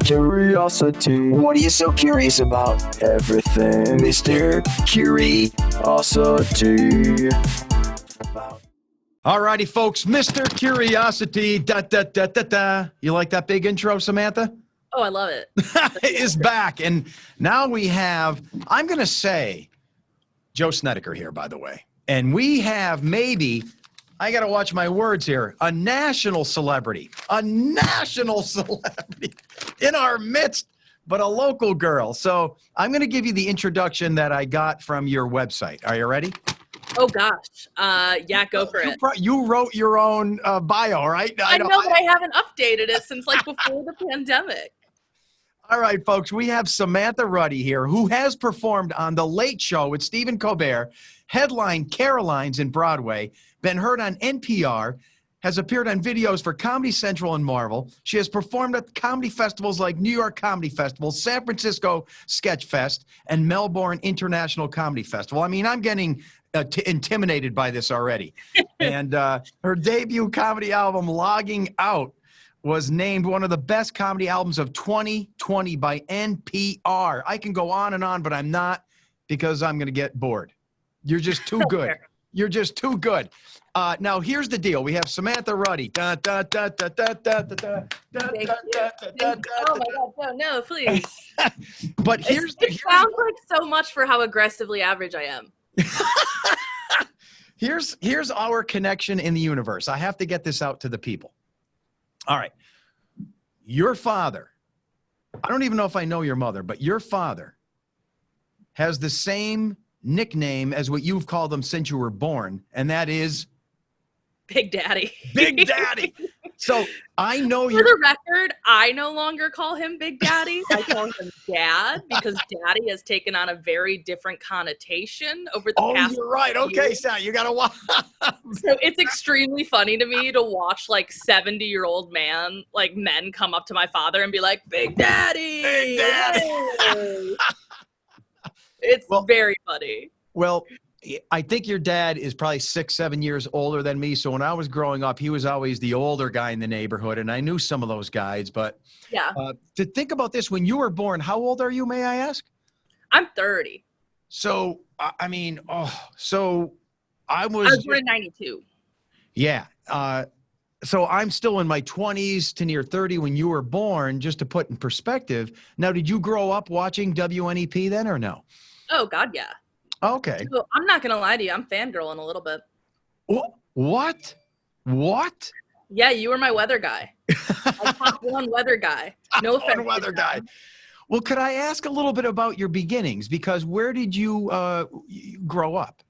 Curiosity. What are you so curious about? Everything, Mr. Curiosity. Alrighty, folks, Mr. Curiosity, da, da, da, da, da. You like that big intro, Samantha? Oh, I love it. Is back. And now we have, I'm going to say, Joe Snedeker here, by the way. And we have maybe, I got to watch my words here, a national celebrity in our midst, but a local girl. So I'm going to give you the introduction that I got from your website. Are you ready? Oh, gosh. Yeah, go for it. You wrote your own bio, right? I know, but I haven't updated it since like before the pandemic. All right, folks, we have Samantha Ruddy here, who has performed on The Late Show with Stephen Colbert, headlined Caroline's in Broadway, been heard on NPR, has appeared on videos for Comedy Central and Marvel. She has performed at comedy festivals like New York Comedy Festival, San Francisco Sketch Fest, and Melbourne International Comedy Festival. I mean, I'm getting intimidated by this already. And her debut comedy album, Logging Out, was named one of the best comedy albums of 2020 by NPR. I can go on and on, but I'm not, because I'm going to get bored. You're just too good. You're just too good. Now, here's the deal. We have Samantha Ruddy. Oh, my God, no, please. But it sounds like so much for how aggressively average I am. Here's our connection in the universe. I have to get this out to the people. All right. Your father, I don't even know if I know your mother, but your father has the same nickname as what you've called him since you were born, and that is Big Daddy. Big Daddy. So I know For the record, I no longer call him Big Daddy. I call him Dad, because Daddy has taken on a very different connotation over the past. Oh, you're right. Okay, Sal, you got to watch. So it's extremely funny to me to watch like 70-year-old men come up to my father and be like, Big Daddy. Big Daddy. Hey. It's very funny. Well, I think your dad is probably 6-7 years older than me. So when I was growing up, he was always the older guy in the neighborhood. And I knew some of those guys. But yeah, to think about this, when you were born, how old are you, may I ask? I'm 30. So, I mean, so I was born in 92. Yeah. So I'm still in my 20s to near 30 when you were born, just to put in perspective. Now, did you grow up watching WNEP then or no? Oh, God, yeah. Okay. So I'm not going to lie to you. I'm fangirling a little bit. What? Yeah, you were my weather guy. My top one weather guy. No offense. Weather guy. Well, could I ask a little bit about your beginnings? Because where did you grow up?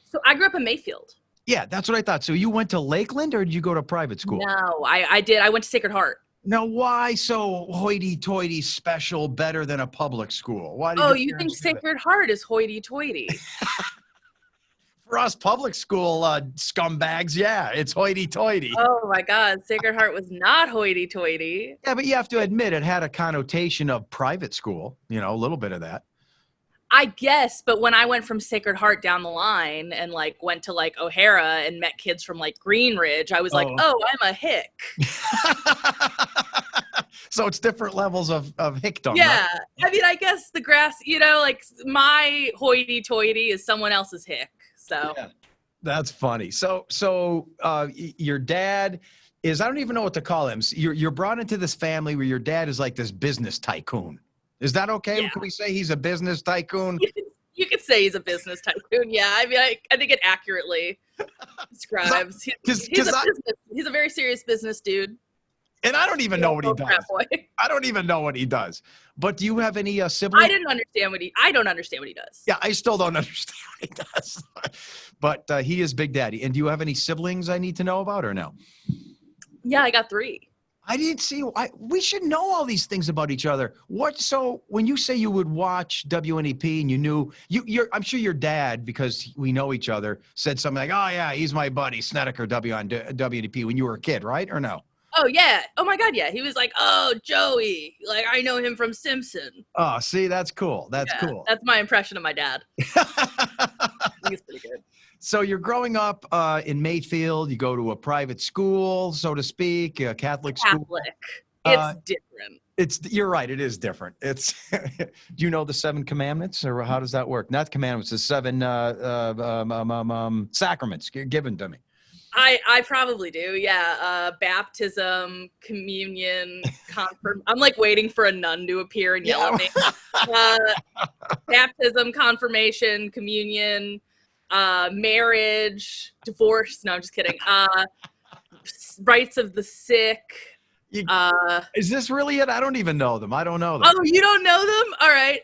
So I grew up in Mayfield. Yeah, that's what I thought. So you went to Lakeland, or did you go to private school? No, I did. I went to Sacred Heart. Now, why so hoity-toity special, better than a public school? Why? You think Sacred Heart is hoity-toity? For us public school scumbags, yeah, it's hoity-toity. Oh, my God. Sacred Heart was not hoity-toity. Yeah, but you have to admit it had a connotation of private school, a little bit of that. I guess, but when I went from Sacred Heart down the line and went to O'Hara and met kids from Green Ridge, I was I'm a hick. So it's different levels of hickdom. Yeah. Right? I mean, I guess the grass, my hoity-toity is someone else's hick. So yeah, that's funny. So your dad is, I don't even know what to call him. You're brought into this family where your dad is like this business tycoon. Is that okay? Yeah. Can we say he's a business tycoon? You could say he's a business tycoon. Yeah, I mean, I think it accurately describes. He's a very serious business dude. And I don't even know what he does. I don't even know what he does. But do you have any siblings? I don't understand what he does. Yeah, I still don't understand what he does. But he is Big Daddy. And do you have any siblings I need to know about or no? Yeah, I got 3. I didn't see. We should know all these things about each other. So when you say you would watch WNEP and you knew, I'm sure your dad, because we know each other, said something like, "Oh yeah, he's my buddy, Snedeker on WNEP," when you were a kid, right? Or no? Oh yeah. Oh my God, yeah. He was like, "Oh, Joey, I know him from Simpson." Oh, see, that's cool. That's cool. That's my impression of my dad. He's pretty good. So you're growing up in Mayfield. You go to a private school, so to speak, a Catholic school. It's different. You're right. It is different. It's, do you know the 7 commandments, or how does that work? Not commandments, the 7 sacraments given to me. I probably do. Yeah. Baptism, communion, I'm like waiting for a nun to appear and yell at me. Baptism, confirmation, communion, marriage, divorce. No, I'm just kidding. Rights of the sick. Is this really it? I don't even know them. I don't know them. Oh, you don't know them? All right.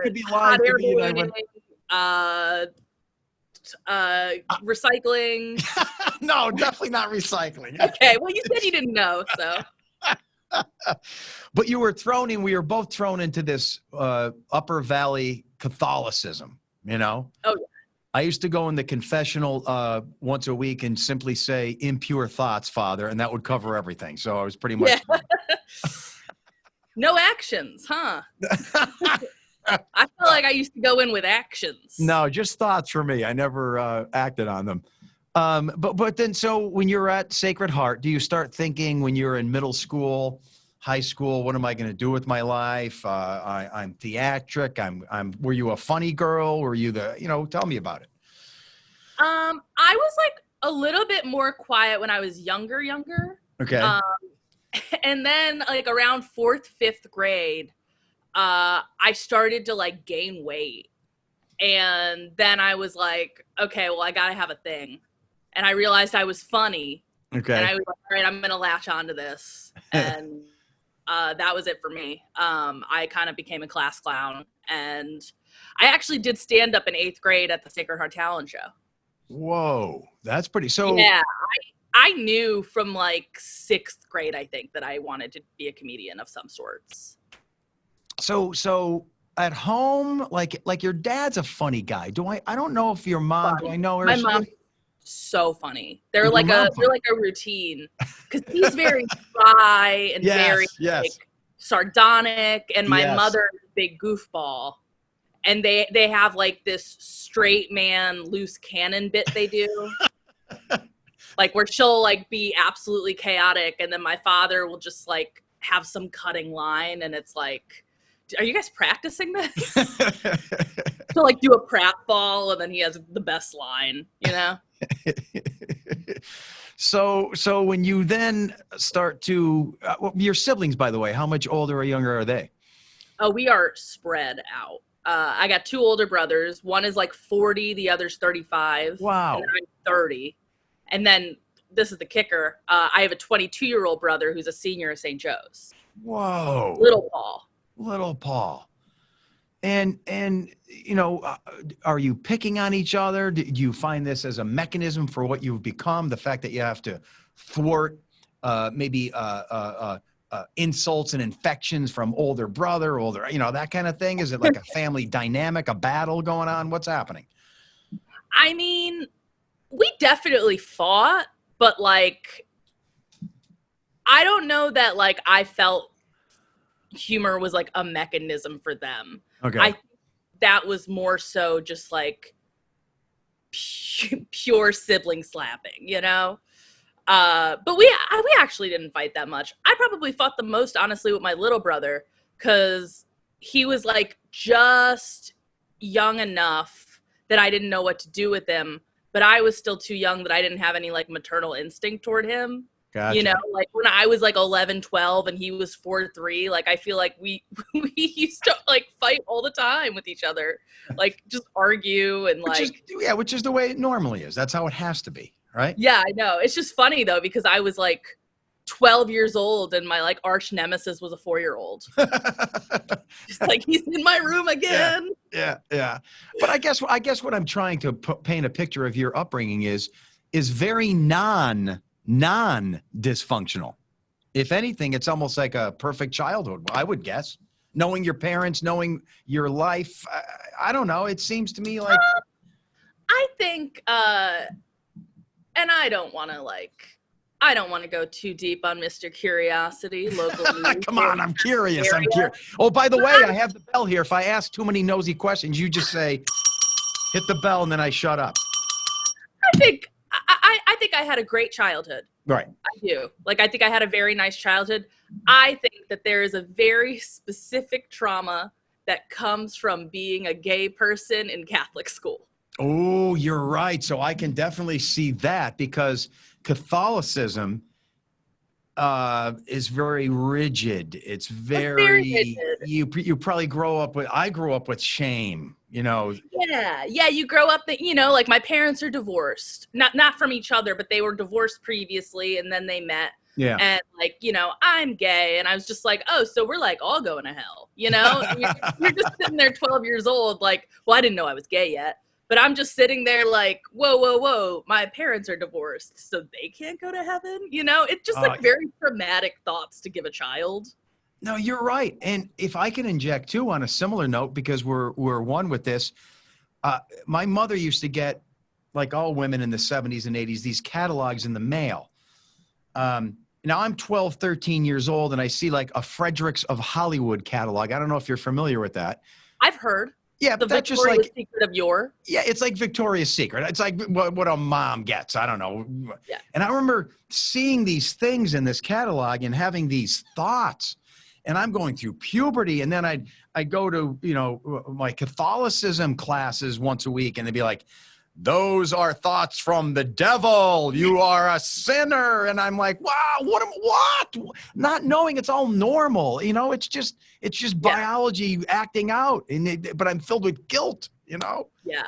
Could be lying to me. Recycling. No, definitely not recycling. Okay. Well, you said you didn't know, so. But we were both thrown into this Upper Valley Catholicism, you know? Oh, yeah. I used to go in the confessional once a week and simply say impure thoughts, Father, and that would cover everything. So I was pretty much. Yeah. No actions, huh? I feel like I used to go in with actions. No, just thoughts for me. I never acted on them. But then, so when you're at Sacred Heart, do you start thinking when you're in middle school, high school, what am I going to do with my life? I'm theatric. Were you a funny girl? Were you tell me about it. I was like a little bit more quiet when I was younger. Okay. And then like around 4th, 5th grade, I started to like gain weight. And then I was like, okay, well, I got to have a thing. And I realized I was funny. Okay. And I was like, all right, I'm going to latch onto this. And that was it for me. I kind of became a class clown. And I actually did stand up in 8th grade at the Sacred Heart Talent Show. Whoa, that's pretty. So yeah, I knew from like 6th grade, I think, that I wanted to be a comedian of some sorts. So at home, like your dad's a funny guy. I don't know if your mom, funny. Do I know her? My mom, so funny. They're like a routine because he's very dry and very like sardonic, and my mother is a big goofball. And they have like this straight man loose cannon bit they do. Like where she'll like be absolutely chaotic, and then my father will just like have some cutting line, and it's like, are you guys practicing this? To like do a pratfall, and then he has the best line, you know? So when you then start to your siblings, by the way, how much older or younger are they? Oh, we are spread out. I got 2 older brothers. One is like 40, the other's 35. Wow. And I'm 30. And then this is the kicker. I have a 22-year-old brother who's a senior at St. Joe's. Whoa. Little Paul. And are you picking on each other? Do you find this as a mechanism for what you've become? The fact that you have to thwart maybe insults and infections from older brother, that kind of thing? Is it like a family dynamic, a battle going on? What's happening? I mean, we definitely fought, but like, I don't know that like I felt humor was like a mechanism for them. Okay. I think that was more so just like pure sibling slapping, you know? But we actually didn't fight that much. I probably fought the most, honestly, with my little brother, because he was like just young enough that I didn't know what to do with him, but I was still too young that I didn't have any like maternal instinct toward him. Gotcha. You know, like when I was like 11, 12 and he was 4, 3, like I feel like we used to like fight all the time with each other, like just argue and which is the way it normally is. That's how it has to be. Right? Yeah, I know. It's just funny though, because I was like 12 years old and my like arch nemesis was a 4-year-old. Just like, he's in my room again. Yeah. But I guess what I'm trying to paint a picture of your upbringing is very non-dysfunctional. If anything, it's almost like a perfect childhood, I would guess. Knowing your parents, knowing your life. I don't know. It seems to me like. I think, and I don't want to go too deep on Mr. Curiosity, local news. Come on, I'm curious. Oh, by the way, I have the bell here. If I ask too many nosy questions, you just say, hit the bell, and then I shut up. I think I had a great childhood. Right. I do. Like, I think I had a very nice childhood. I think that there is a very specific trauma that comes from being a gay person in Catholic school. Oh, you're right. So I can definitely see that, because Catholicism is very rigid. It's very rigid. You probably I grew up with shame, you know. Yeah, you grow up that, you know, like my parents are divorced. Not from each other, but they were divorced previously and then they met. Yeah. And like, you know, I'm gay, and I was just like, oh, so we're like all going to hell, you know? You're just sitting there 12 years old, like, well, I didn't know I was gay yet. But I'm just sitting there like, whoa, my parents are divorced, so they can't go to heaven? You know, it's just like very traumatic thoughts to give a child. No, you're right. And if I can inject too on a similar note, because we're one with this, my mother used to get, like all women in the 70s and 80s, these catalogs in the mail. Now I'm 12, 13 years old, and I see like a Fredericks of Hollywood catalog. I don't know if you're familiar with that. I've heard. Yeah, the but that's just Victoria's like Secret of Yore. Yeah, it's like Victoria's Secret. It's like what a mom gets. I don't know. Yeah. And I remember seeing these things in this catalog and having these thoughts. And I'm going through puberty, and then I'd go to, you know, my Catholicism classes once a week, and they'd be like, those are thoughts from the devil. You are a sinner. And I'm like, wow, what? Not knowing it's all normal. You know, it's just biology acting out. But I'm filled with guilt, you know? Yeah.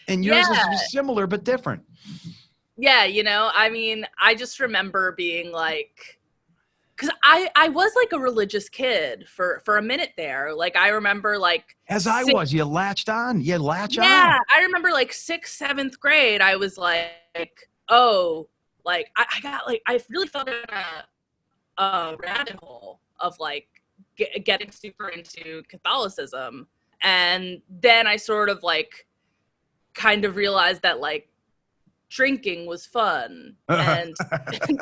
And yours is similar, but different. Yeah. You know, I mean, I just remember being like, because I was like a religious kid for a minute there. Like, I remember like. As I was, you latched on. You latch on. Yeah, I remember like 6th, 7th grade. I was like, oh, like I really fell down a rabbit hole of like getting super into Catholicism. And then I sort of like kind of realized that like drinking was fun and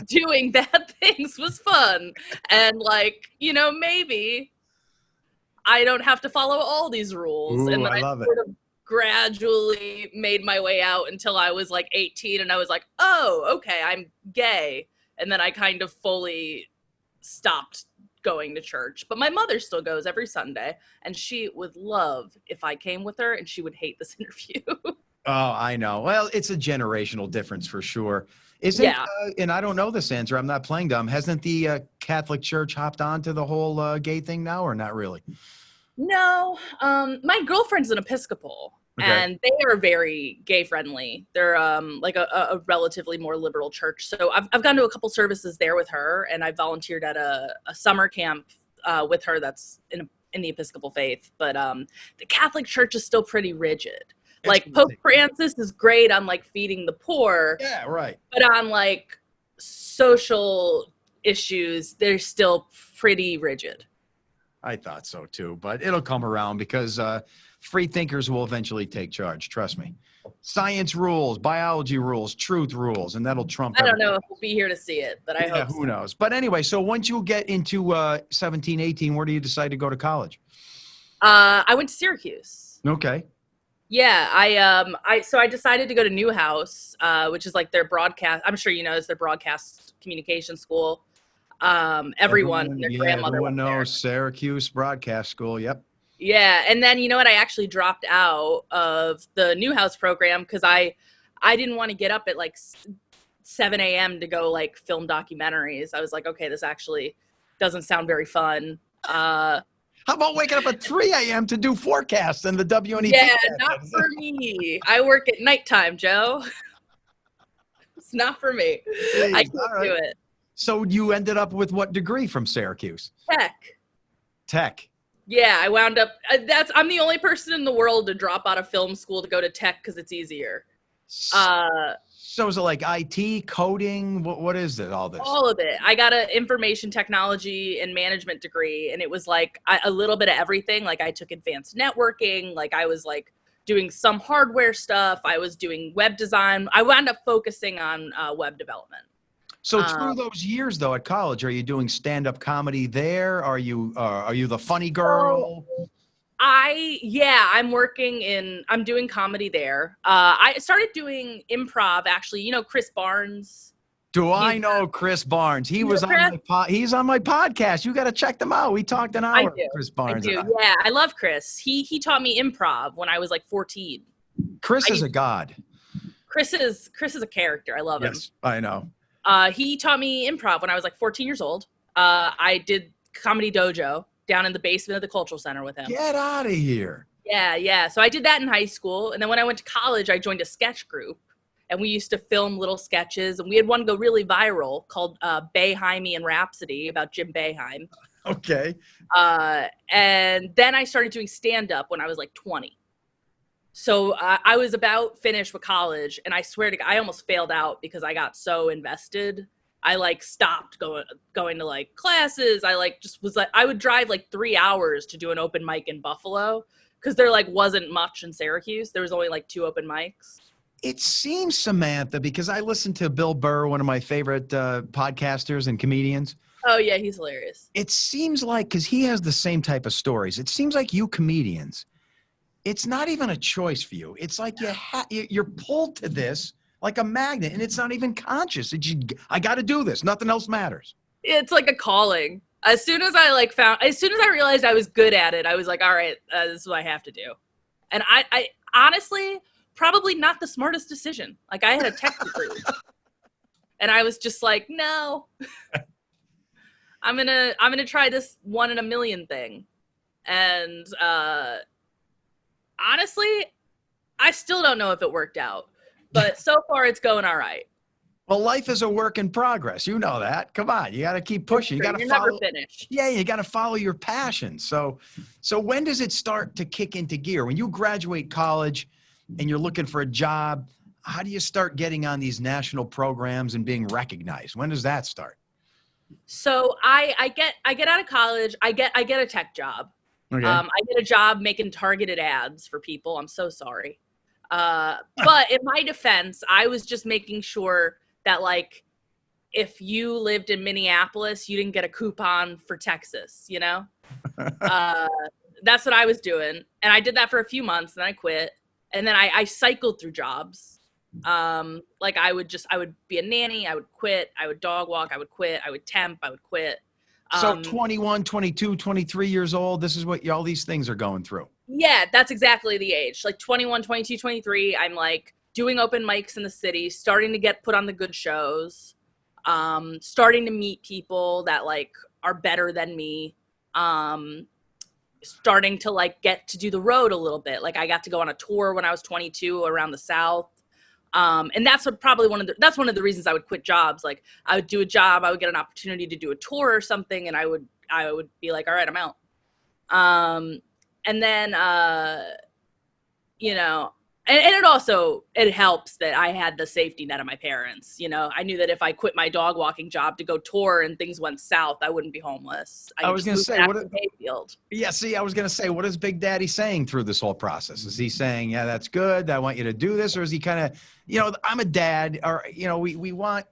doing bad things was fun. And like, you know, maybe I don't have to follow all these rules. Ooh, and then I sort of gradually made my way out until I was like 18, and I was like, oh, okay, I'm gay. And then I kind of fully stopped going to church. But my mother still goes every Sunday, and she would love if I came with her, and she would hate this interview. Oh, I know. Well, it's a generational difference for sure. And I don't know this answer. I'm not playing dumb. Hasn't the Catholic Church hopped on to the whole gay thing now, or not really? No. My girlfriend's an Episcopal, and they are very gay friendly. They're like a relatively more liberal church. So I've gone to a couple services there with her, and I volunteered at a summer camp with her that's in the Episcopal faith. But the Catholic Church is still pretty rigid. Like Pope Francis is great on like feeding the poor. Yeah, right. But on like social issues, they're still pretty rigid. I thought so too, but it'll come around because free thinkers will eventually take charge. Trust me. Science rules, biology rules, truth rules, and that'll trump. I don't know if we'll be here to see it, but I hope. Who knows? But anyway, so once you get into 17, 18, where do you decide to go to college? I went to Syracuse. Okay. Yeah, I decided to go to Newhouse, which is like their broadcast. I'm sure you know, it's their broadcast communication school. Everyone their grandmother everyone knows Syracuse Broadcast School. Yep. Yeah, and then you know what? I actually dropped out of the Newhouse program because I didn't want to get up at like 7 a.m. to go like film documentaries. I was like, okay, this actually doesn't sound very fun. How about waking up at 3 a.m. to do forecasts and the WNEP? Yeah, not for me. I work at nighttime, Joe. It's not for me. Jeez, I can't do it. So you ended up with what degree from Syracuse? Tech. Yeah, I wound up. I'm the only person in the world to drop out of film school to go to tech because it's easier. So is it like IT, coding? What is it, all this? All of it. I got an information technology and management degree, and it was like a little bit of everything. Like I took advanced networking. Like I was like doing some hardware stuff. I was doing web design. I wound up focusing on web development. So through those years, though, at college, are you doing stand-up comedy there? Are you the funny girl? I'm doing comedy there. I started doing improv, actually. You know, Chris Barnes. I know Chris Barnes? He's on my podcast. You got to check them out. We talked an hour. Chris Barnes. I do. Yeah, I love Chris. He taught me improv when I was like 14. Chris is a god. Chris is a character. I love him. Yes, I know. He taught me improv when I was like 14 years old. I did Comedy Dojo down in the basement of the Cultural Center with him. Get out of here. Yeah. So I did that in high school. And then when I went to college, I joined a sketch group. And we used to film little sketches. And we had one go really viral called Boeheim and Rhapsody about Jim Boeheim. Okay. And then I started doing stand-up when I was like 20. So I was about finished with college. And I swear to God, I almost failed out because I got so invested. I like stopped going to like classes. I like just was like, I would drive like 3 hours to do an open mic in Buffalo because there like wasn't much in Syracuse. There was only like 2 open mics. It seems, Samantha, because I listened to Bill Burr, one of my favorite podcasters and comedians. Oh yeah, he's hilarious. It seems like, because he has the same type of stories, it seems like you comedians, it's not even a choice for you. It's like you're pulled to this like a magnet, and it's not even conscious. I got to do this. Nothing else matters. It's like a calling. As soon as I realized I was good at it, I was like, all right, this is what I have to do. And I honestly, probably not the smartest decision. Like I had a tech degree and I was just like, no, I'm going to try this 1 in a million thing. And honestly, I still don't know if it worked out. But so far, it's going all right. Well, life is a work in progress. You know that. Come on. You got to keep pushing. You're never finished. Yeah, you got to follow your passion. So when does it start to kick into gear? When you graduate college and you're looking for a job, how do you start getting on these national programs and being recognized? When does that start? So I get out of college. I get a tech job. Okay. I get a job making targeted ads for people. I'm so sorry. But in my defense, I was just making sure that like, if you lived in Minneapolis, you didn't get a coupon for Texas, you know? That's what I was doing. And I did that for a few months and then I quit. And then I cycled through jobs. Like I would be a nanny. I would quit. I would dog walk. I would quit. I would temp. I would quit. So 21, 22, 23 years old, this is what all these things are going through. Yeah, that's exactly the age. Like 21, 22, 23, I'm like doing open mics in the city, starting to get put on the good shows, starting to meet people that like are better than me, starting to like get to do the road a little bit. Like I got to go on a tour when I was 22 around the South. And that's that's one of the reasons I would quit jobs. Like I would do a job, I would get an opportunity to do a tour or something, and I would be like, all right, I'm out. And then, you know, and it helps that I had the safety net of my parents. You know, I knew that if I quit my dog walking job to go tour and things went south, I wouldn't be homeless. I was going to say, I was going to say, what is Big Daddy saying through this whole process? Is he saying, yeah, that's good, I want you to do this? Or is he kind of, you know, I'm a dad, or, you know, we want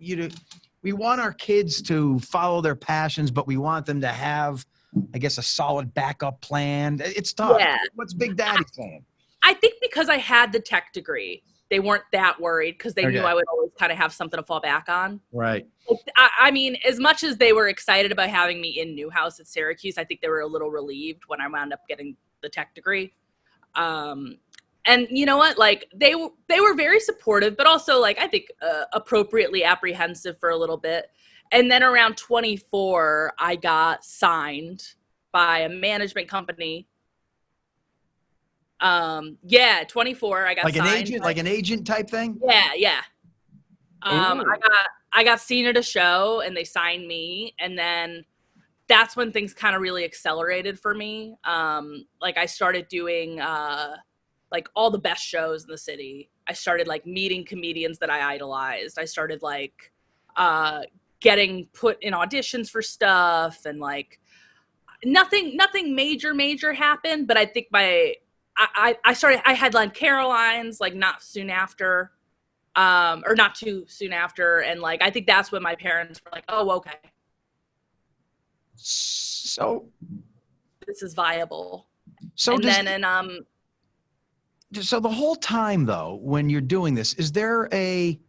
our kids to follow their passions, but we want them to have, I guess, a solid backup plan. It's tough. Yeah. What's Big Daddy saying? I think because I had the tech degree, they weren't that worried because they knew I would always kind of have something to fall back on. Right. I mean, as much as they were excited about having me in Newhouse at Syracuse, I think they were a little relieved when I wound up getting the tech degree. And you know what? Like they were very supportive, but also like I think appropriately apprehensive for a little bit. And then around 24, I got signed by a management company. 24, I got like signed. An agent type thing? Yeah. I got seen at a show and they signed me, and then that's when things kind of really accelerated for me. Like I started doing like all the best shows in the city. I started like meeting comedians that I idolized. I started like getting put in auditions for stuff, and like nothing major happened, but I think I headlined Caroline's like not soon after, or not too soon after. And like, I think that's when my parents were like, oh, okay. So this is viable. So and so the whole time though, when you're doing this, is there a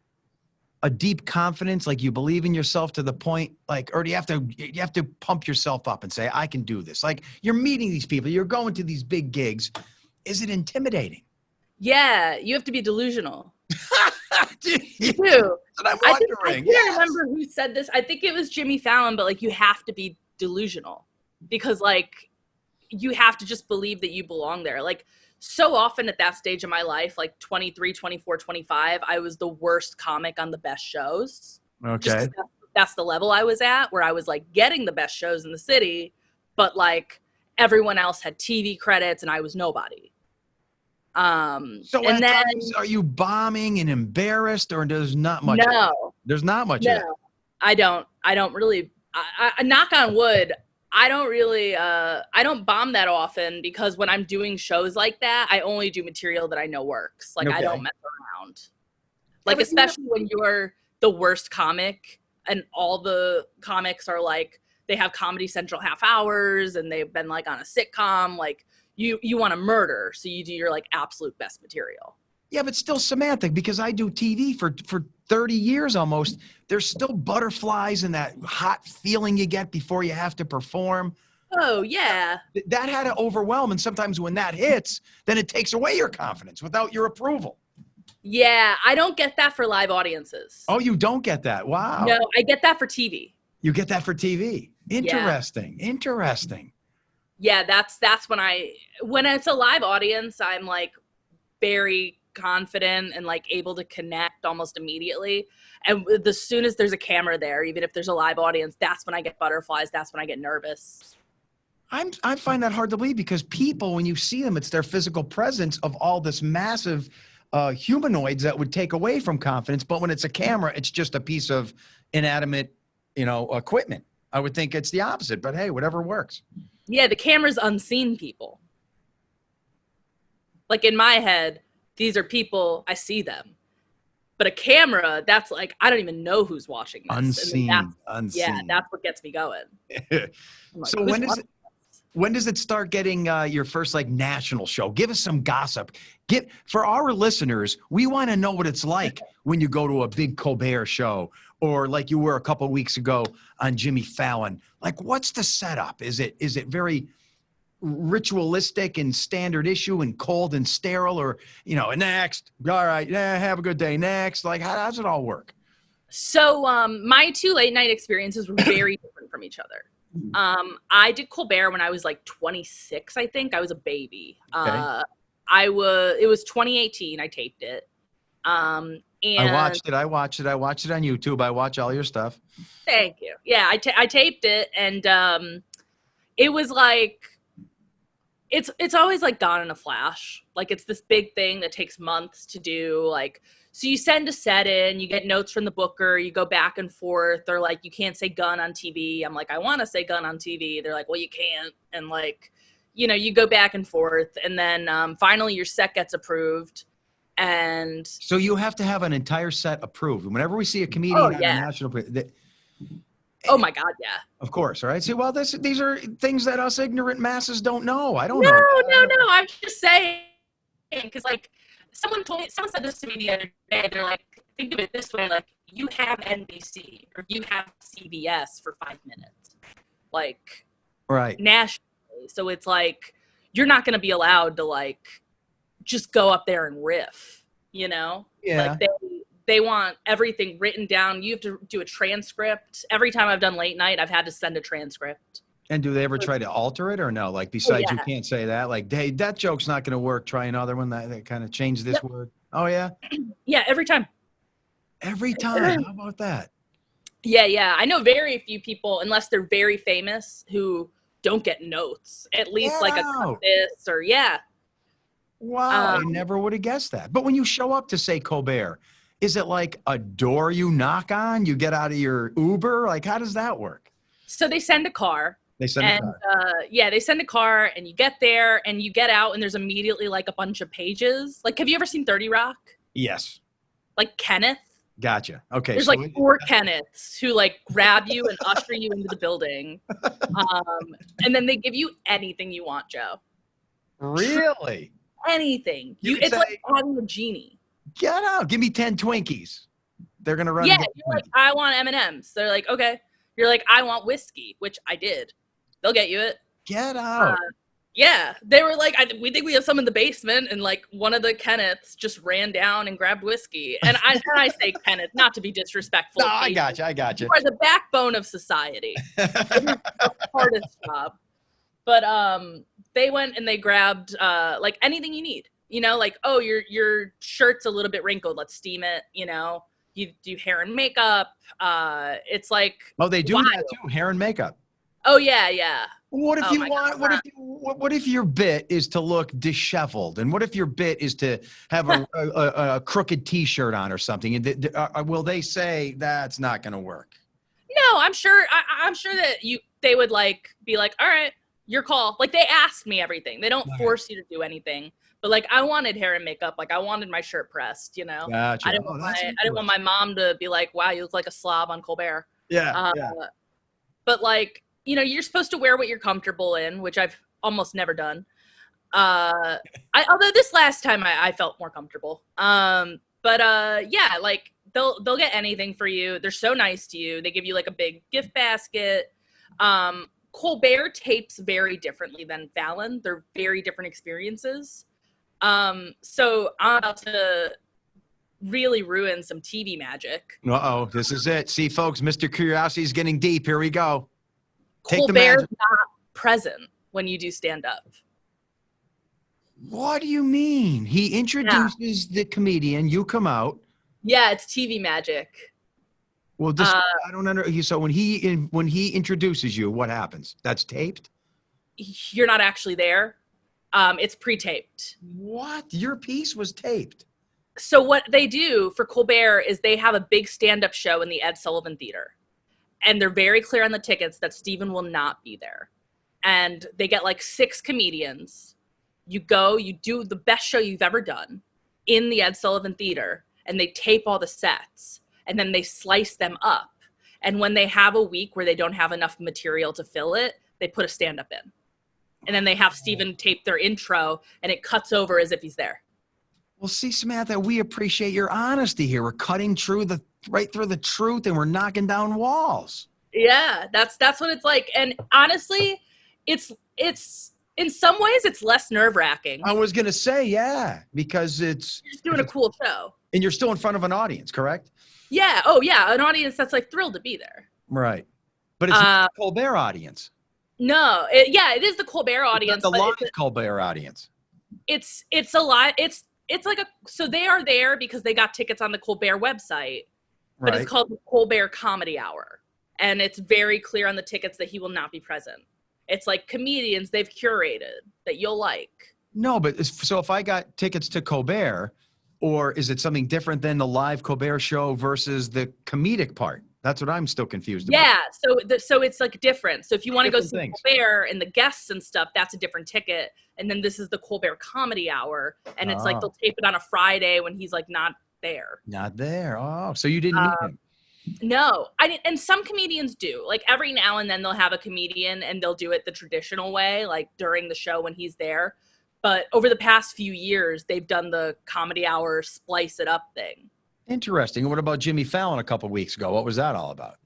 deep confidence, like you believe in yourself to the point, like, or do you have to pump yourself up and say, I can do this? Like, you're meeting these people, you're going to these big gigs. Is it intimidating? Yeah, you have to be delusional. You do. I'm I wondering. can't remember who said this. I think it was Jimmy Fallon, but like, you have to be delusional because like you have to just believe that you belong there. Like, so often at that stage of my life, like 23, 24, 25, I was the worst comic on the best shows. Okay. That's the level I was at, where I was like getting the best shows in the city, but like everyone else had TV credits and I was nobody. So and at times, are you bombing and embarrassed, or there's not much? No. There's not much. No, I don't really, I knock on wood, I don't bomb that often, because when I'm doing shows like that, I only do material that I know works. Like, I don't mess around. Like, especially when you're the worst comic and all the comics are like, they have Comedy Central half hours and they've been like on a sitcom. Like, you want to murder, so you do your like absolute best material. Yeah, but still, Samantha, because I do TV for 30 years almost, there's still butterflies and that hot feeling you get before you have to perform. Oh, yeah. That had to overwhelm, and sometimes when that hits, then it takes away your confidence without your approval. Yeah, I don't get that for live audiences. Oh, you don't get that? Wow. No, I get that for TV. You get that for TV? Interesting. Yeah. Interesting. Yeah, that's when it's a live audience, I'm like very confident and like able to connect almost immediately. And as soon as there's a camera there, even if there's a live audience, that's when I get butterflies. That's when I get nervous. I find that hard to believe, because people, when you see them, it's their physical presence of all this massive humanoids that would take away from confidence. But when it's a camera, it's just a piece of inanimate, equipment. I would think it's the opposite, but hey, whatever works. Yeah, the camera's unseen people. Like, in my head, these are people, I see them. But a camera, that's like, I don't even know who's watching this. Unseen. Yeah, that's what gets me going. Like, so when does it start getting your first like national show? Give us some gossip. For our listeners, we want to know what it's like when you go to a big Colbert show, or like you were a couple of weeks ago on Jimmy Fallon. Like, what's the setup? Is it very ritualistic and standard issue and cold and sterile, or next, all right, yeah, have a good day, next? Like, how does it all work? So my two late night experiences were very different from each other. I did Colbert when I was like 26, I think. I was a baby. Okay. It was 2018. I taped it. And I watched it on YouTube. I watch all your stuff. Thank you. Yeah, I taped it, and it was like, it's always like gone in a flash. Like, it's this big thing that takes months to do. Like, so you send a set in, you get notes from the booker, you go back and forth. They're like, you can't say gun on TV. I'm like, I want to say gun on TV. They're like, well, you can't. And like, you go back and forth, and then finally your set gets approved. And so you have to have an entire set approved. Whenever we see a comedian on a national, oh my God, yeah. Of course, all right. See, well, these are things that us ignorant masses don't know. I don't know. No. I'm just saying, because like someone said this to me the other day. They're like, think of it this way: like, you have NBC or you have CBS for 5 minutes, like, right, nationally. So it's like, you're not going to be allowed to like just go up there and riff, Yeah. Like, they want everything written down. You have to do a transcript. Every time I've done late night, I've had to send a transcript. And do they ever try to alter it, or no? Like, besides, you can't say that. Like, hey, that joke's not going to work. Try another one that kind of change this word. Oh, yeah? Yeah, every time. Every time. How about that? Yeah. I know very few people, unless they're very famous, who don't get notes. At least like a compass or Wow, I never would have guessed that. But when you show up to, say, Colbert, is it like a door you knock on? You get out of your Uber? Like, how does that work? So they send a car. They send a car. They send a car, and you get there, and you get out, and there's immediately like a bunch of pages. Like, have you ever seen 30 Rock? Yes. Like Kenneth? Gotcha. Okay. There's like 4 Kenneths who like grab you and usher you into the building. And then they give you anything you want, Joe. Really? Anything. It's say, like having a genie. Get out. Give me 10 Twinkies. They're going to run. Yeah, you're like, I want M&Ms. They're like, okay. You're like, I want whiskey, which I did. They'll get you it. Get out. Yeah. They were like, we think we have some in the basement. And like one of the Kenneths just ran down and grabbed whiskey. And I say Kenneth, not to be disrespectful. No, I got you. You are the backbone of society. It is the hardest job. But they went and they grabbed like anything you need. You know, like, oh, your shirt's a little bit wrinkled. Let's steam it. You know, you do hair and makeup. It's like, oh, they do that too, hair and makeup. Oh yeah. What if what if your bit is to look disheveled, and what if your bit is to have a crooked T-shirt on or something? And will they say that's not going to work? No, I'm sure. I'm sure that they would like be like, all right, your call. Like they ask me everything. They don't force you to do anything. But like I wanted hair and makeup, like I wanted my shirt pressed, you know. Gotcha. I didn't want my mom to be like, "Wow, you look like a slob on Colbert." Yeah. But like, you know, you're supposed to wear what you're comfortable in, which I've almost never done. Although this last time I felt more comfortable. Yeah, like they'll get anything for you. They're so nice to you. They give you like a big gift basket. Colbert tapes very differently than Fallon. They're very different experiences. So I'm about to really ruin some TV magic. Uh-oh, this is it. See, folks, Mr. Curiosity is getting deep. Here we go. Colbert's not present when you do stand-up. What do you mean? He introduces the comedian. You come out. Yeah, it's TV magic. Well, I don't understand. So when he introduces you, what happens? That's taped? You're not actually there. It's pre-taped. What? Your piece was taped? So what they do for Colbert is they have a big stand-up show in the Ed Sullivan Theater. And they're very clear on the tickets that Stephen will not be there. And they get like 6 comedians. You go, you do the best show you've ever done in the Ed Sullivan Theater, and they tape all the sets, and then they slice them up. And when they have a week where they don't have enough material to fill it, they put a stand-up in. And then they have Stephen tape their intro, and it cuts over as if he's there. Well, see, Samantha, we appreciate your honesty here. We're cutting right through the truth, and we're knocking down walls. Yeah, that's what it's like. And honestly, it's in some ways it's less nerve-wracking. I was gonna say, yeah, because you're just doing a cool show, and you're still in front of an audience, correct? Yeah. Oh, yeah, an audience that's like thrilled to be there. Right, but it's not the Colbert audience. No, it is the Colbert audience. It's not the live Colbert audience. It's a lot. It's like so they are there because they got tickets on the Colbert website, but It's called the Colbert Comedy Hour, and it's very clear on the tickets that he will not be present. It's like comedians they've curated that you'll like. No, but so if I got tickets to Colbert, or is it something different than the live Colbert show versus the comedic part? That's what I'm still confused about. Yeah, so it's like different. So if you want to go see Colbert and the guests and stuff, that's a different ticket. And then this is the Colbert Comedy Hour, and it's like they'll tape it on a Friday when he's like not there. Not there. Oh, so you didn't meet him? No, I didn't. And some comedians do. Like every now and then they'll have a comedian and they'll do it the traditional way, like during the show when he's there. But over the past few years, they've done the Comedy Hour splice it up thing. Interesting. What about Jimmy Fallon a couple weeks ago? What was that all about?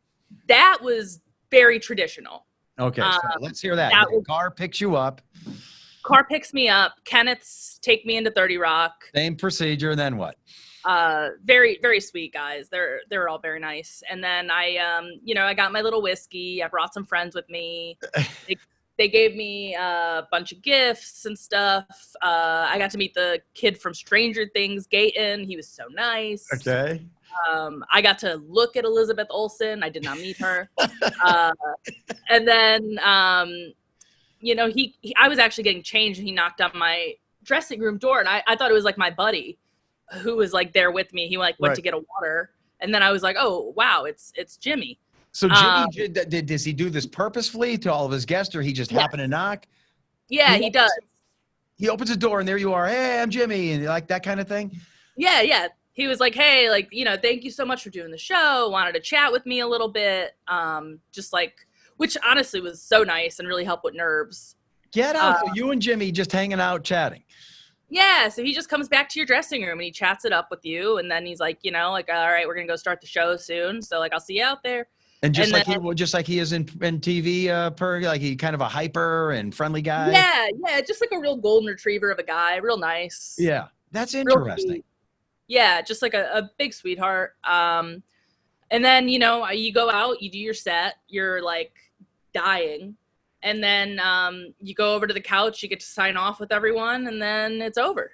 That was very traditional. Okay, so let's hear that. Car picks you up. Car picks me up. Kenneth's take me into 30 Rock. Same procedure. And then what? Very, very sweet guys. They're all very nice. And then I got my little whiskey. I brought some friends with me. They gave me a bunch of gifts and stuff. I got to meet the kid from Stranger Things, Gayton. He was so nice. Okay. I got to look at Elizabeth Olsen. I did not meet her. And then, I was actually getting changed, and he knocked on my dressing room door, and I thought it was like my buddy who was like there with me. He went to get a water, and then I was like, oh wow, it's Jimmy. So Jimmy, does he do this purposefully to all of his guests, or he just happened to knock? Yeah, he does. He opens the door, and there you are. Hey, I'm Jimmy, and like that kind of thing. Yeah. He was like, hey, thank you so much for doing the show. Wanted to chat with me a little bit. Which honestly was so nice and really helped with nerves. Get out. So you and Jimmy just hanging out, chatting. Yeah, so he just comes back to your dressing room and he chats it up with you, and then he's like, all right, we're gonna go start the show soon, so like I'll see you out there. And just like he is in TV, like he kind of a hyper and friendly guy. Yeah, just like a real golden retriever of a guy, real nice. Yeah, that's interesting. Yeah, just like a big sweetheart. And then you go out, you do your set, you're like dying. And then you go over to the couch, you get to sign off with everyone, and then it's over.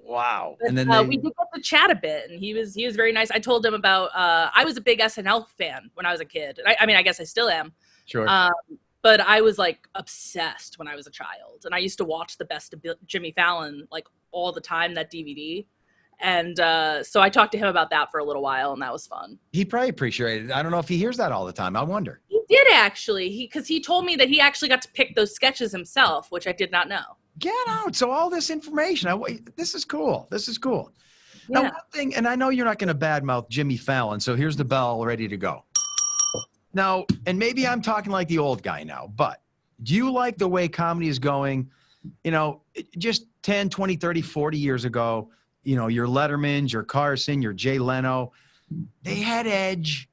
Wow. But, and then we did get to chat a bit, and he was very nice. I told him about I was a big SNL fan when I was a kid. I mean, I guess I still am. Sure. But I was like obsessed when I was a child, and I used to watch the best of Jimmy Fallon like all the time, that DVD. And so I talked to him about that for a little while, and that was fun. He probably appreciated it. I don't know if he hears that all the time. I wonder. He did actually, because he told me that he actually got to pick those sketches himself, which I did not know. Get out. So all this information, this is cool. This is cool. Yeah. Now, one thing, and I know you're not going to badmouth Jimmy Fallon, so here's the bell ready to go. Now, and maybe I'm talking like the old guy now, but do you like the way comedy is going? Just 10, 20, 30, 40 years ago, your Lettermans, your Carson, your Jay Leno, they had edge.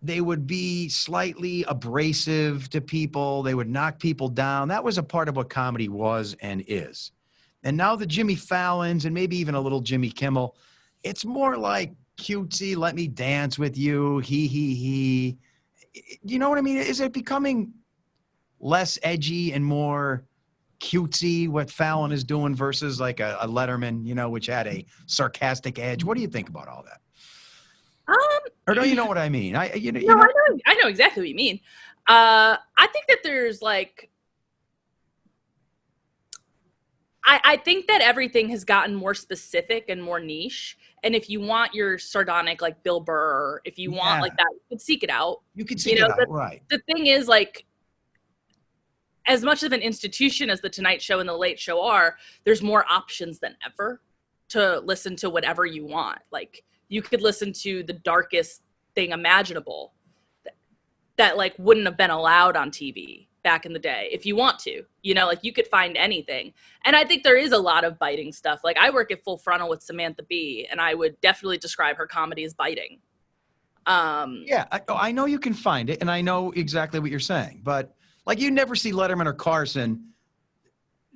They would be slightly abrasive to people. They would knock people down. That was a part of what comedy was and is. And now the Jimmy Fallons and maybe even a little Jimmy Kimmel, it's more like cutesy, let me dance with you, he. You know what I mean? Is it becoming less edgy and more cutesy what Fallon is doing versus like a Letterman, which had a sarcastic edge? What do you think about all that? Or don't you know what I mean? I know exactly what you mean. I think that there's like, I think that everything has gotten more specific and more niche. And if you want your sardonic, like Bill Burr, if you want like that, you can seek it out. You can seek it out, right. The thing is, like, as much of an institution as the Tonight Show and the Late Show are, there's more options than ever to listen to whatever you want. Like, you could listen to the darkest thing imaginable that like wouldn't have been allowed on TV back in the day if you want to, like you could find anything. And I think there is a lot of biting stuff. Like I work at Full Frontal with Samantha Bee, and I would definitely describe her comedy as biting. Yeah, I know you can find it, and I know exactly what you're saying, but like you never see Letterman or Carson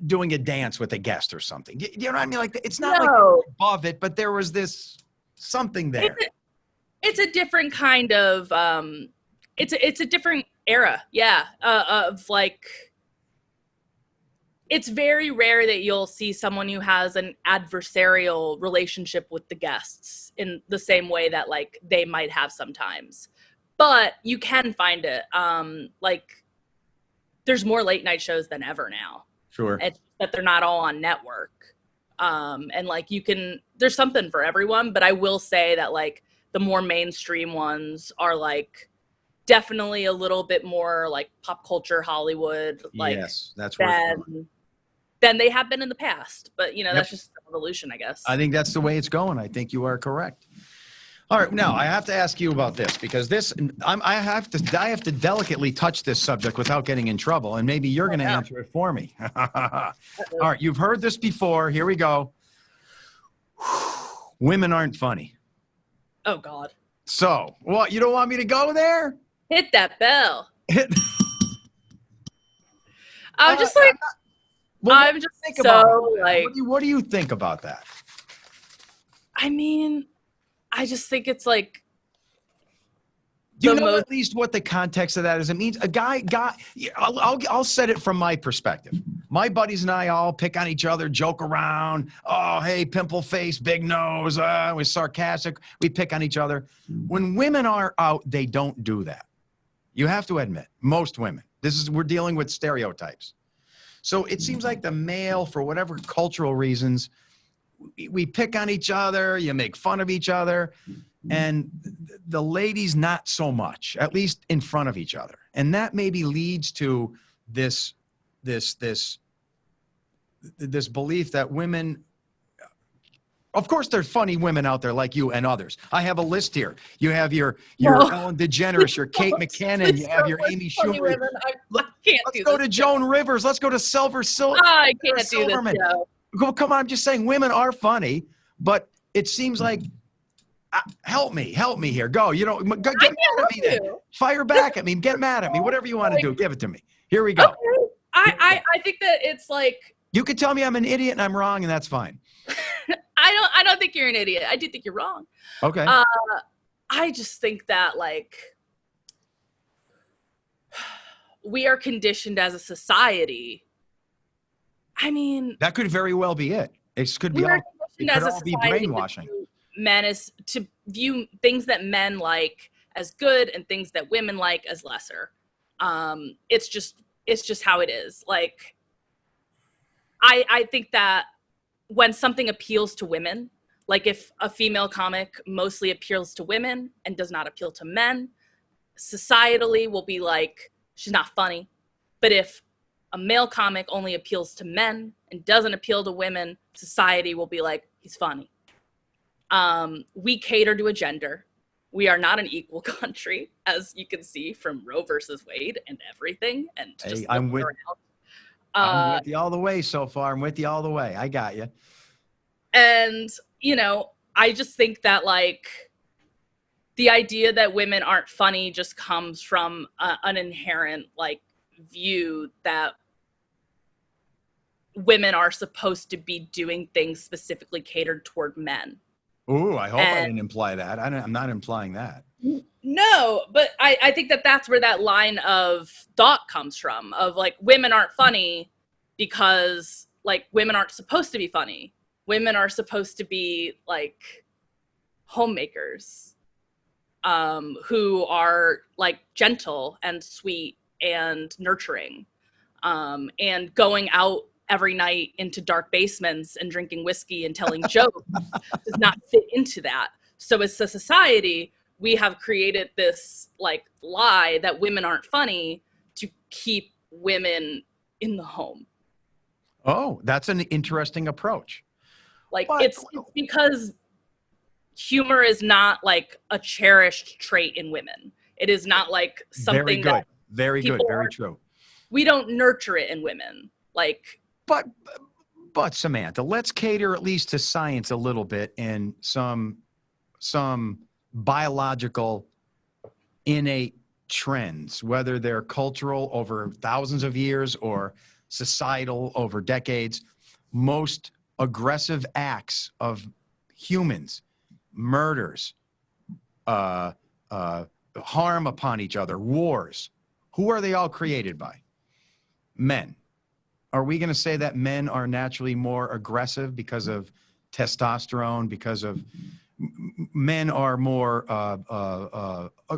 doing a dance with a guest or something. You know what I mean? Like it's not like above it, but there was this something there. It's a different kind of it's a different era, of like, it's very rare that you'll see someone who has an adversarial relationship with the guests in the same way that like they might have sometimes, but you can find it. Like there's more late night shows than ever now. Sure. That they're not all on network. And like there's something for everyone, but I will say that like the more mainstream ones are like definitely a little bit more like pop culture Hollywood, like yes, that's than they have been in the past. But that's just evolution, I guess. I think that's the way it's going. I think you are correct. All right, now I have to ask you about this because I have to delicately touch this subject without getting in trouble, and maybe you're going to answer it for me. All right, you've heard this before. Here we go. Women aren't funny. Oh God. So, what? You don't want me to go there? Hit that bell. I'm just like, I'm just so like. What do you think about that? I mean, I just think it's like. Do you know at least what the context of that is? It means a guy. I'll set it from my perspective. My buddies and I all pick on each other, joke around. Oh, hey, pimple face, big nose. We're sarcastic. We pick on each other. When women are out, they don't do that. You have to admit, most women. We're dealing with stereotypes. So it seems like the male, for whatever cultural reasons, we pick on each other. You make fun of each other. And the ladies, not so much, at least in front of each other. And that maybe leads to this belief that women, of course, there's funny women out there like you and others. I have a list here. You have your Ellen DeGeneres, your Kate McKinnon, you have your Amy Schumer. Let's go to Joan Rivers. Let's go to Silver. I can't do this show. Go, come on. I'm just saying women are funny, but it seems like, help me here. Go. You know, get mad at me then. Fire back at me. Get mad at me. Whatever you want to do, give it to me. Here we go. Okay. I think that it's like, you could tell me I'm an idiot and I'm wrong, and that's fine. I don't think you're an idiot. I do think you're wrong. Okay. I just think that like we are conditioned as a society. I mean, that could very well be it. It could be all be brainwashing. Men is to view things that men like as good and things that women like as lesser. It's just how it is. Like, I think that when something appeals to women, like if a female comic mostly appeals to women and does not appeal to men, societally will be like, she's not funny. But if a male comic only appeals to men and doesn't appeal to women, society will be like, he's funny. We cater to a gender. We are not an equal country, as you can see from Roe versus Wade and everything. And just I'm with you all the way so far. I'm with you all the way. I got you. And, you know, I just think that, like, the idea that women aren't funny just comes from an inherent, like, view that women are supposed to be doing things specifically catered toward men. Ooh, I hope I didn't imply that. I'm not implying that. No, but I think that that's where that line of thought comes from, of like, women aren't funny because like women aren't supposed to be funny. Women are supposed to be like homemakers, who are like gentle and sweet and nurturing, and going out every night into dark basements and drinking whiskey and telling jokes does not fit into that. So as a society, we have created this like lie that women aren't funny to keep women in the home. Oh, that's an interesting approach. Like it's because humor is not like a cherished trait in women. It is not like something that very true. We don't nurture it in women. Like, but Samantha, let's cater at least to science a little bit and some biological innate trends, whether they're cultural over thousands of years or societal over decades. Most aggressive acts of humans, murders, harm upon each other, wars, who are they all created by? Men. Are we going to say that men are naturally more aggressive because of testosterone, because of men are more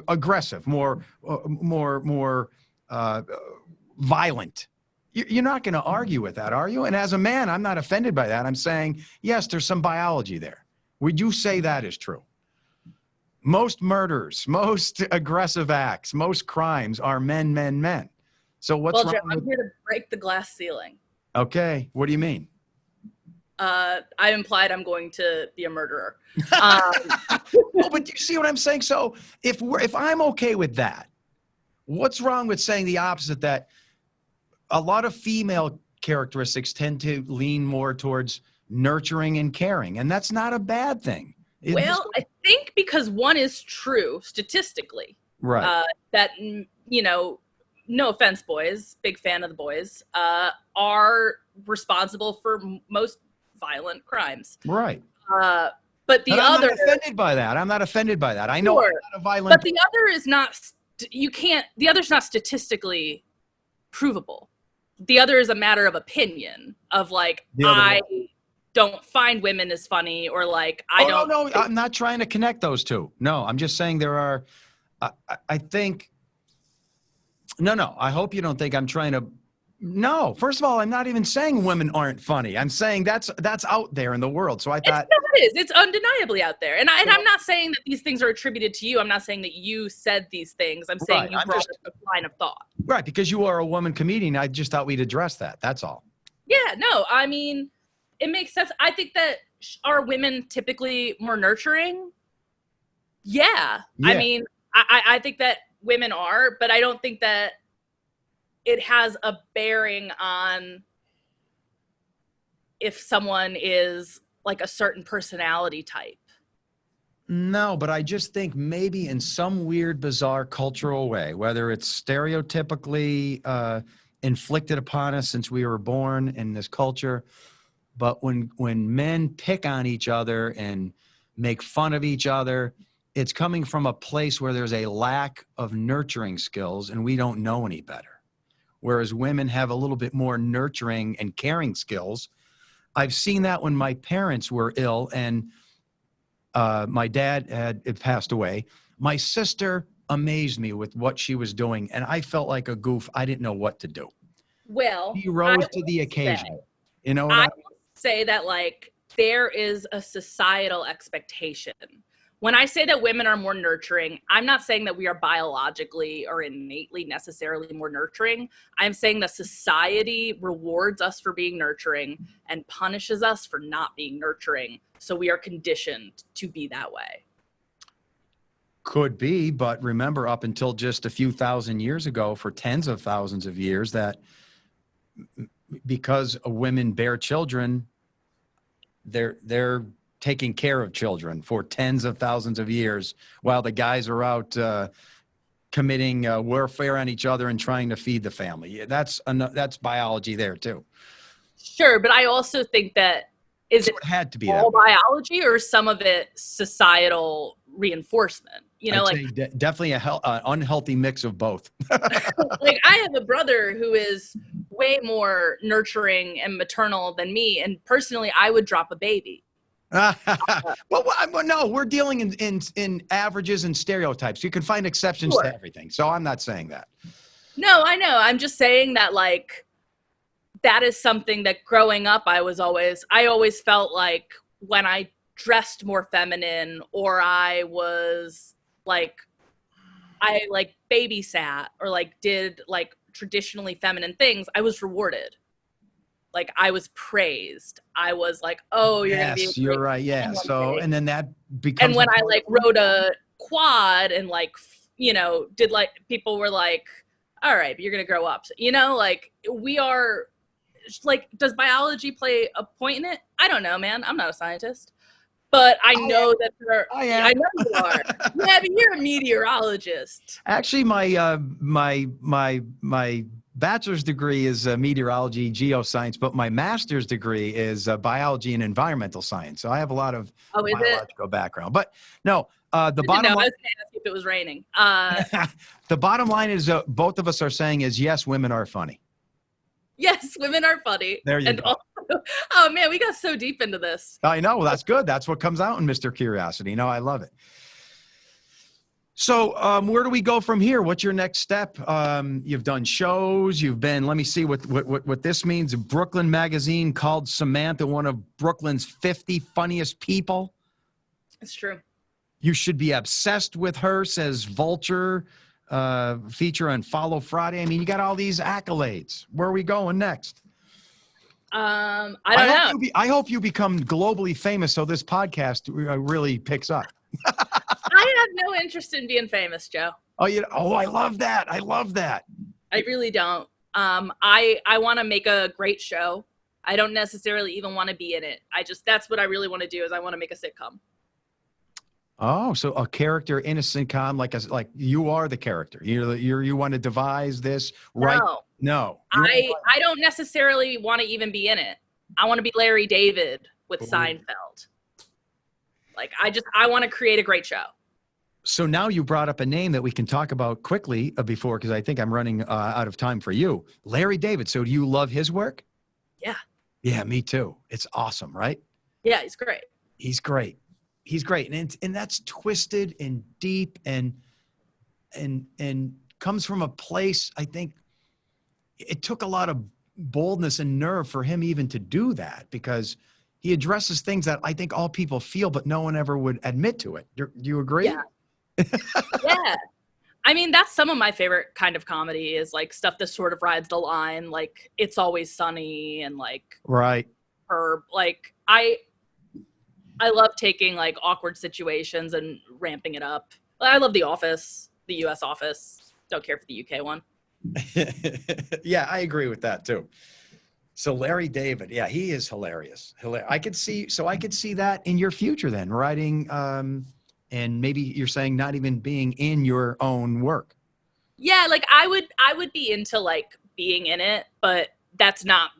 aggressive, more violent? You're not going to argue with that, are you? And as a man, I'm not offended by that. I'm saying, yes, there's some biology there. Would you say that is true? Most murders, most aggressive acts, most crimes are men. So what's wrong Joe, I'm here to break the glass ceiling. Okay. What do you mean? I implied I'm going to be a murderer. No, but you see what I'm saying? So if I'm okay with that, what's wrong with saying the opposite, that a lot of female characteristics tend to lean more towards nurturing and caring, and that's not a bad thing. Well, I think because one is true statistically. Right. That, you know, no offense, boys, big fan of the boys, are responsible for most violent crimes. Right. But I'm not offended by that. I'm not offended by that. I know I'm not a violent. But the other is not, the other's not statistically provable. The other is a matter of opinion, of like, I don't find women as funny, or like, No, I'm not trying to connect those two. No, I'm just saying there are, I think, no, I hope you don't think I'm trying to, no, first of all, I'm not even saying women aren't funny. I'm saying that's out there in the world. So I thought. It's undeniably out there. And I'm not saying that these things are attributed to you. I'm not saying that you said these things. I'm saying you brought up a line of thought. Right, because you are a woman comedian. I just thought we'd address that. That's all. Yeah, no, I mean, it makes sense. I think that are women typically more nurturing? Yeah. I mean, I think that women are, but I don't think that it has a bearing on if someone is like a certain personality type. No, but I just think maybe in some weird, bizarre cultural way, whether it's stereotypically inflicted upon us since we were born in this culture, but when men pick on each other and make fun of each other, it's coming from a place where there's a lack of nurturing skills and we don't know any better. Whereas women have a little bit more nurturing and caring skills. I've seen that when my parents were ill and my dad had passed away. My sister amazed me with what she was doing, and I felt like a goof. I didn't know what to do. Well, She rose to the occasion. You know what I will say that, like, there is a societal expectation. When I say that women are more nurturing, I'm not saying that we are biologically or innately necessarily more nurturing. I'm saying that society rewards us for being nurturing and punishes us for not being nurturing. So we are conditioned to be that way. Could be, but remember, up until just a few thousand years ago, for tens of thousands of years, that because women bear children, they're taking care of children for tens of thousands of years while the guys are out committing warfare on each other and trying to feed the family. That's biology there too. Sure, but I also think that it had to be all biology or some of it societal reinforcement? You know, I'd say definitely a unhealthy mix of both. Like, I have a brother who is way more nurturing and maternal than me, and personally, I would drop a baby. Well, no, we're dealing in averages and stereotypes. You can find exceptions to everything. So I'm not saying that. No, I know. I'm just saying that, like, that is something that growing up, I always felt like when I dressed more feminine or I was like, I like babysat or like did like traditionally feminine things, I was rewarded. Like, I was praised. I was like, oh, you're going to be. You're right. Yeah. So, and then that becomes. And when I like rode a quad and like, you know, did like, people were like, all right, but you're going to grow up. You know, like, we are like, does biology play a point in it? I don't know, man. I'm not a scientist. But I know that there. I am. I know you are. Yeah, but you're a meteorologist. Actually, my bachelor's degree is meteorology, geoscience, but my master's degree is biology and environmental science. So I have a lot of biological background. But no, the bottom line. I was going to ask if it was raining. The bottom line is both of us are saying is yes, women are funny. Yes, women are funny. There you go. Also, oh man, we got so deep into this. I know. That's good. That's what comes out in Mr. Curiosity. No, I love it. So where do we go from here? What's your next step? You've done shows. You've been, let me see what this means. Brooklyn Magazine called Samantha one of Brooklyn's 50 funniest people. It's true. You should be obsessed with her, says Vulture. Feature on Follow Friday. I mean, you got all these accolades. Where are we going next? I don't know. I hope you become globally famous so this podcast really picks up. I have no interest in being famous, Joe. I love that. I love that. I really don't. I want to make a great show. I don't necessarily even want to be in it. That's what I really want to do is I want to make a sitcom. Oh, so a character in a sitcom, like you are the character. You want to devise this, right? No. I don't necessarily want to even be in it. I want to be Larry David with Seinfeld. Like, I want to create a great show. So now you brought up a name that we can talk about quickly before, because I think I'm running out of time for you. Larry David. So do you love his work? Yeah. Yeah, me too. It's awesome, right? Yeah, he's great. He's great. He's great. And that's twisted and deep and comes from a place, I think it took a lot of boldness and nerve for him even to do that, because he addresses things that I think all people feel, but no one ever would admit to it. Do you agree? Yeah. Yeah. I mean, that's some of my favorite kind of comedy is like stuff that sort of rides the line, like It's Always Sunny and like right. Herb. Like I love taking like awkward situations and ramping it up. I love The Office, the US Office. Don't care for the UK one. Yeah, I agree with that too. So Larry David, yeah, he is hilarious. I could see that in your future then, writing, and maybe you're saying not even being in your own work. Yeah, like I would be into like being in it, but that's not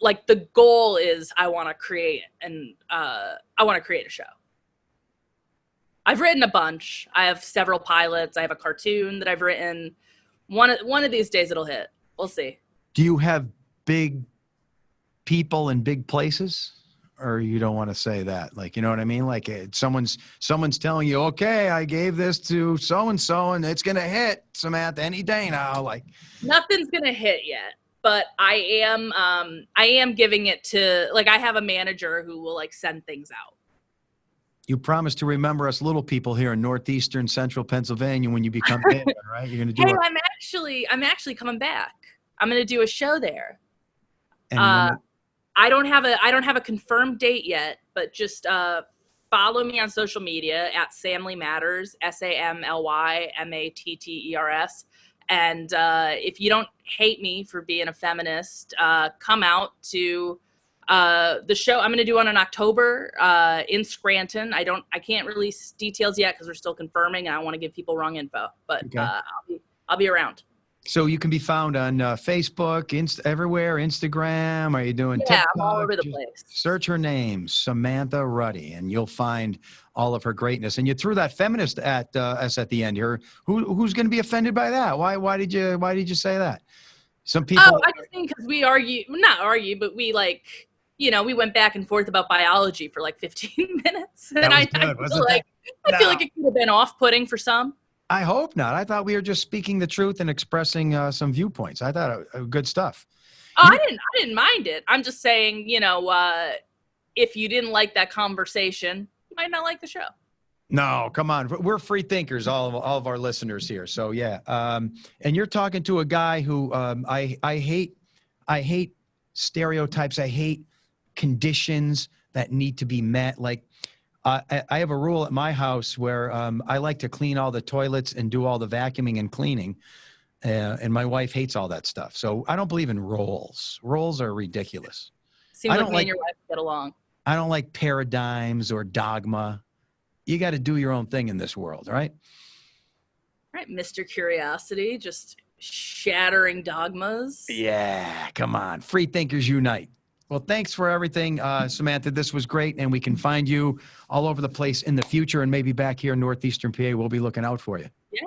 like the goal is I want to create a show. I've written a bunch. I have several pilots. I have a cartoon that I've written. One of these days it'll hit. We'll see. Do you have big people in big places, or you don't want to say that? Like, you know what I mean? Like someone's telling you, okay, I gave this to so-and-so and it's going to hit, Samantha, any day now. Like nothing's going to hit yet, but I am giving it to, like, I have a manager who will like send things out. You promise to remember us little people here in northeastern central Pennsylvania when you become big, right? You're going to do it. I'm actually coming back. I'm going to do a show there. And I don't have a confirmed date yet, but just follow me on social media at Samly Matters, SAMLYMATTERS. And if you don't hate me for being a feminist, come out to the show I'm going to do in October in Scranton. I can't release details yet because we're still confirming, and I don't want to give people wrong info. But okay. I'll be around. So you can be found on Facebook, everywhere, Instagram. Are you doing TikTok? I'm all over the place. Search her name, Samantha Ruddy, and you'll find all of her greatness. And you threw that feminist at us at the end here. Who's going to be offended by that? Why did you say that? Some people. Oh, I just think because we not argue, but we like. You know, we went back and forth about biology for like 15 minutes. And I feel like it could have been off-putting for some. I hope not. I thought we were just speaking the truth and expressing some viewpoints. I thought good stuff. Oh, I didn't mind it. I'm just saying, you know, if you didn't like that conversation, you might not like the show. No, come on. We're free thinkers, all of our listeners here. So yeah. And you're talking to a guy who I hate stereotypes. I hate conditions that need to be met. Like I have a rule at my house where I like to clean all the toilets and do all the vacuuming and cleaning. And my wife hates all that stuff. So I don't believe in roles. Roles are ridiculous. Seems like me and your wife get along. I don't like paradigms or dogma. You got to do your own thing in this world, right? All right, Mr. Curiosity, just shattering dogmas. Yeah, come on. Free thinkers unite. Well, thanks for everything, Samantha. This was great, and we can find you all over the place in the future, and maybe back here in northeastern PA. We'll be looking out for you. Yeah.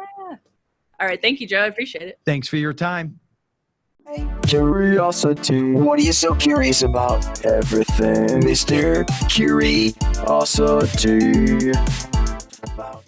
All right. Thank you, Joe. I appreciate it. Thanks for your time. Curiosity. What are you so curious about? Everything, Mr. Curiosity. About